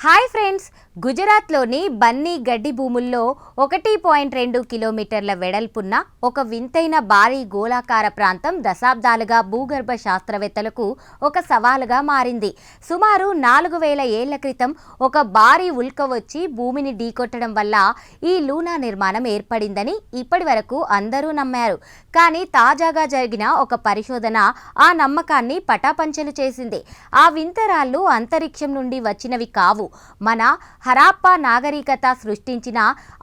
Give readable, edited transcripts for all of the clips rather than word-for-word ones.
Hi friends, గుజరాత్లోని బన్నీ గడ్డి భూముల్లో 1.2 కిలోమీటర్ల వెడల్పున్న ఒక వింతైన భారీ గోళాకార ప్రాంతం దశాబ్దాలుగా భూగర్భ శాస్త్రవేత్తలకు ఒక సవాలుగా మారింది. సుమారు 4000 ఏళ్ల క్రితం ఒక భారీ ఉల్క వచ్చి భూమిని ఢీకొట్టడం వల్ల ఈ లూనా నిర్మాణం ఏర్పడిందని ఇప్పటి వరకు అందరూ నమ్మారు. కానీ తాజాగా జరిగిన ఒక పరిశోధన ఆ నమ్మకాన్ని పటాపంచలు చేసింది. ఆ వింతరాళ్ళు అంతరిక్షం నుండి వచ్చినవి కావు, మన హరప్పా నాగరికత సృష్టించిన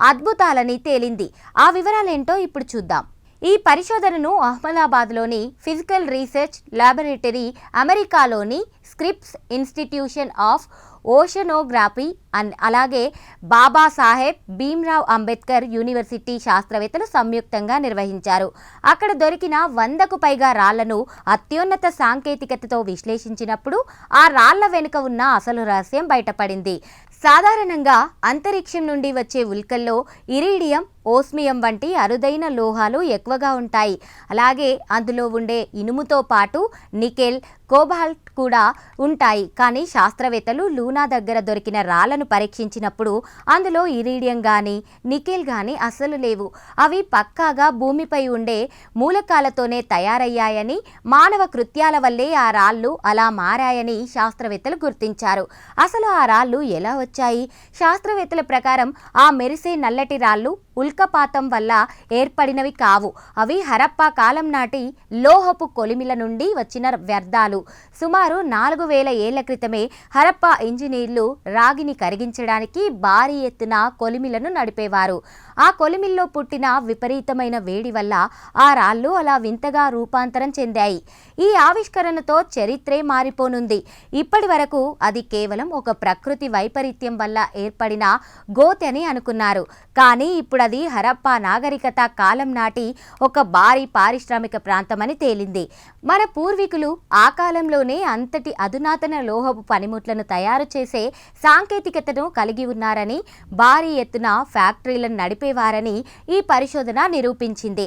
అద్భుతాలని తేలింది. ఆ వివరాలేంటో ఇప్పుడు చూద్దాం. ఈ పరిశోధనను అహ్మదాబాద్లోని ఫిజికల్ రీసెర్చ్ ల్యాబొరేటరీ, అమెరికాలోని స్క్రిప్స్ ఇన్స్టిట్యూషన్ ఆఫ్ ఓషనోగ్రఫీ అలాగే బాబాసాహెబ్ భీమ్రావ్ అంబేద్కర్ యూనివర్సిటీ శాస్త్రవేత్తలు సంయుక్తంగా నిర్వహించారు. అక్కడ దొరికిన 100కు పైగా రాళ్లను అత్యున్నత సాంకేతికతతో విశ్లేషించినప్పుడు ఆ రాళ్ల వెనుక ఉన్న అసలు రహస్యం బయటపడింది. సాధారణంగా అంతరిక్షం నుండి వచ్చే ఉల్కల్లో ఇరీడియం, ఓస్మియం వంటి అరుదైన లోహాలు ఎక్కువగా ఉంటాయి. అలాగే అందులో ఉండే ఇనుముతో పాటు నికెల్, కోబాల్ట్ కూడా ఉంటాయి. కానీ శాస్త్రవేత్తలు లూనా దగ్గర దొరికిన రాళ్లను పరీక్షించినప్పుడు అందులో ఇరీడియం కానీ నికెల్ కానీ అస్సలు లేవు. అవి పక్కాగా భూమిపై ఉండే మూలకాలతోనే తయారయ్యాయని, మానవ కృత్యాల వల్లే ఆ రాళ్ళు అలా మారాయని శాస్త్రవేత్తలు గుర్తించారు. అసలు ఆ రాళ్ళు ఎలా వచ్చాయి? శాస్త్రవేత్తల ప్రకారం ఆ మెరిసే నల్లటి రాళ్ళు ఉల్కపాతం వల్ల ఏర్పడినవి కావు. అవి హరప్పా కాలం నాటి లోహపు కొలిమిల నుండి వచ్చిన వ్యర్థాలు. సుమారు 4000 ఏళ్ల క్రితమే హరప్పా ఇంజనీర్లు రాగిని కరిగించడానికి భారీ ఎత్తున కొలిమిలను నడిపేవారు. ఆ కొలిమిల్లో పుట్టిన విపరీతమైన వేడి వల్ల ఆ రాళ్ళు అలా వింతగా రూపాంతరం చెందాయి. ఈ ఆవిష్కరణతో చరిత్రే మారిపోనుంది. ఇప్పటి వరకు అది కేవలం ఒక ప్రకృతి వైపరీత్యం వల్ల ఏర్పడిన గోతి అని అనుకున్నారు. కానీ ఇప్పుడు అది హరప్పా నాగరికత కాలం నాటి ఒక భారీ పారిశ్రామిక ప్రాంతమని తేలింది. మన పూర్వీకులు ఆ కాలంలోనే అంతటి అధునాతన లోహపు పనిముట్లను తయారు చేసే సాంకేతికతను కలిగి ఉన్నారని, భారీ ఎత్తున ఫ్యాక్టరీలను నడిపేవారని ఈ పరిశోధన నిరూపించింది.